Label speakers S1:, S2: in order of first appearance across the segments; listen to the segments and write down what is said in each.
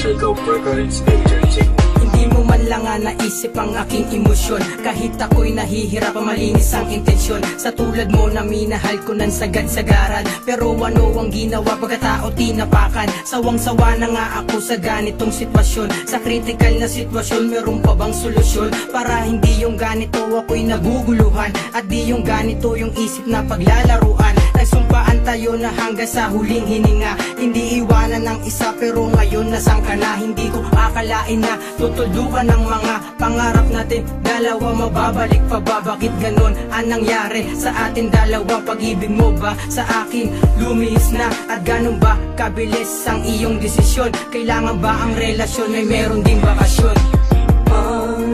S1: Circle Records Entertainment.
S2: Hindi mo man lang nga naisip ang aking emosyon, kahit ako'y nahihirap malinis ang intensyon. Sa tulad mo na minahal ko ng sagad-sagaran, pero ano ang ginawa pagkatao tinapakan? Sawang-sawa na nga ako sa ganitong sitwasyon. Sa critical na sitwasyon, meron pa bang solusyon? Para hindi yung ganito ako'y naguguluhan, at di yung ganito yung isip na paglalaruan. Nagsumpaan tayo na hanggang sa huling hininga, hindi iwanan ng isa, pero ngayon nasaan ka na? Hindi ko akalain na tutuldukan ng mga pangarap natin dalawa. Mababalik pa ba? Bakit ganon ang nangyari sa atin dalawa? Pag-ibig mo ba sa akin lumihis na? At ganon ba kabilis ang iyong desisyon? Kailangan ba ang relasyon ay meron ding bakasyon?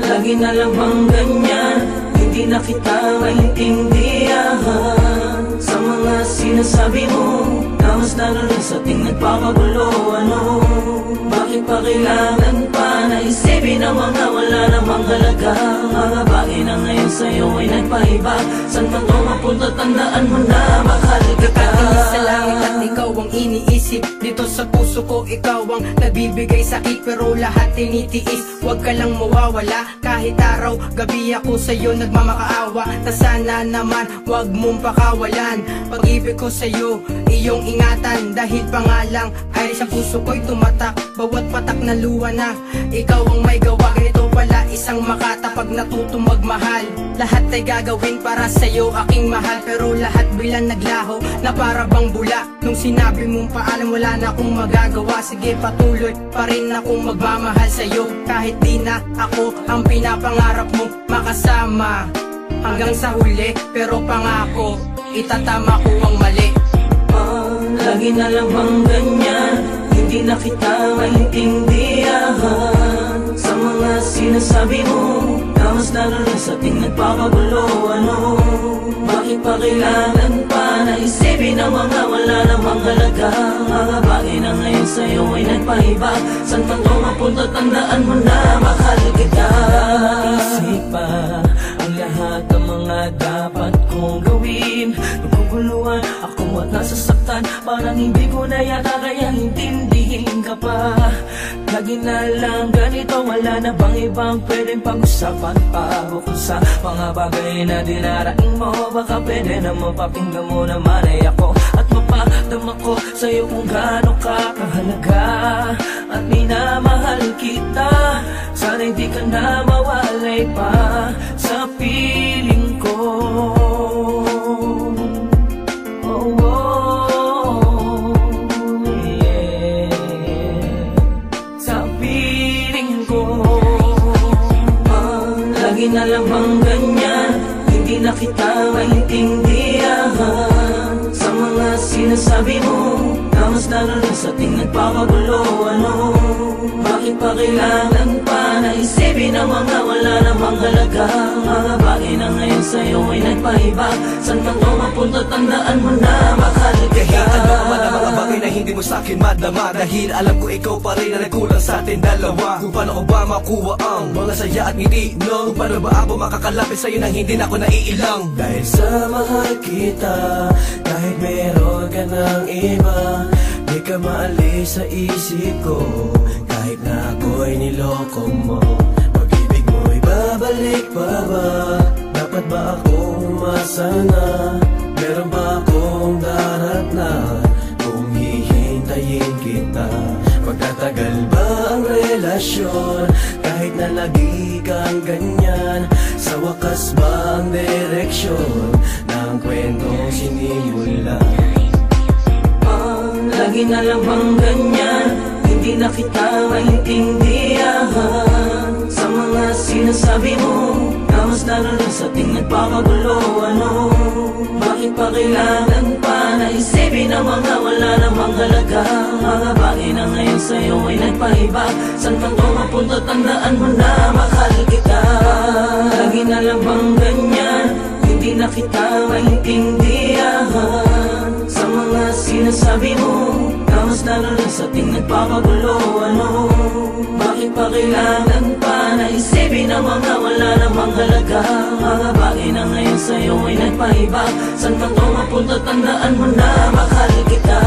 S3: Lagi na lang bang ganyan? Hindi na kita maintindihan sa mga sinasabi mo, na mas lalo lang sa ating nagpapagulo. Ano? Bakit pa kailangan pa na isipin ang mga wala namang halaga? Mga bagay na ngayon sa'yo ay nagpaiba. San man to mapunta, tandaan mo na mahal kita.
S2: Nakatingin sa langit at ikaw ang iniisip. Dito sa puso ko ikaw ang nagbibigay sakit, pero lahat tinitiis. Huwag ka lang mawawala, kahit araw gabi ako sa'yo nagmamakaawa. Na sana naman huwag mong pakawalan pag-ibig ko sa'yo, iyong ingatan. Dahil pangalang ay sa puso ko'y tumatak, bawat patak na luha na ikaw ang may gawa. Ganito pala isang makata pag natutong magmahal. Lahat ay gagawin para sa'yo aking mahal, pero lahat bilang naglaho na para bang bula. Nung sinabi mong paalam, wala na akong magagawa. Sige, patuloy pa rin akong magmamahal sa'yo, kahit di na ako ang pinapangarap mo makasama hanggang sa huli. Pero pangako, itatama ko ang mali.
S3: Lagi na lang bang ganyan? Hindi na kita maintindihan sa mga sinasabi mo, na mas lalo lang sa ating nagpapagulo. Ano? Bakit pa kailangan pa na isipin ang mga wala namang halaga? Mga bagay na ngayon sa'yo ay nagpaiba. San man to mapunta, tandaan mo na mahal kita. Isip pa ang lahat ng mga dapat kong gawin. Naguguluhan ako at nasasaktan, parang hindi ko na yata kaya intindihin ka pa. Lagi na lang ganito, wala na bang ibang pwedeng pag-usapan pa? Bukod sa mga bagay na dinarating mo, baka pwede na mapapinggan mo naman ay ako, at mapadama ko sa'yo kung gaano ka kahalaga. At minamahal kita, sana hindi ka na mawalay pa sa piling ko. Lagi na lang bang ganyan? Hindi na kita maintindihan sa mga sinasabi mo, na mas lalo lang sa ating nagpapagulo. Ano? Bakit pa kailangan pa na isipin ang mga wala namang halaga? Mga bagay na ngayon sa'yo ay nagpaiba. San man to mapunta, tandaan mo na mahal kita.
S4: Kahit ano man ang mga bagay na hindi mo sa'kin madama, dahil alam ko ikaw pa rin na nagkulang sa atin dalawa. Kung paano ko ba makuha ang mga saya at ngiti, no? Kung paano ba ako makakalapit sa'yo nang hindi na ako naiilang?
S3: Dahil sa mahal kita, kahit meron ka ng iba, di ka maalis sa isip ko. Kahit na ako'y niloko mo, pag-ibig mo'y babalik pa ba? Dapat ba akong umasa na? Meron ba akong darat na kung hihintayin kita? Magtatagal ba ang relasyon kahit na lagi kang ganyan? Sa wakas ba ang direksyon ng kwentong sinimula? Lagi na lang bang ganyan? Hindi na kita maintindihan sa mga sinasabi mo, na mas lalo lang sa ating nagpapagulo. Ano? Bakit pa kailangan pa na isipin ang mga wala namang halaga? Mga bagay na na ngayon sa'yo ay nagpaiba. San man to mapunta, tandaan mo na mahal kita. Lagi na lang bang ganyan, hindi na kita maintindihan sa mga sinasabi mo, na mas lalo lang sa ating nagpapagulo. Ano? Bakit pa kailangan pa na isipin ang mga wala namang halaga? Mga bagay na ngayon sa'yo ay nagpaiba. San man to mapunta, tandaan mo na mahal kita.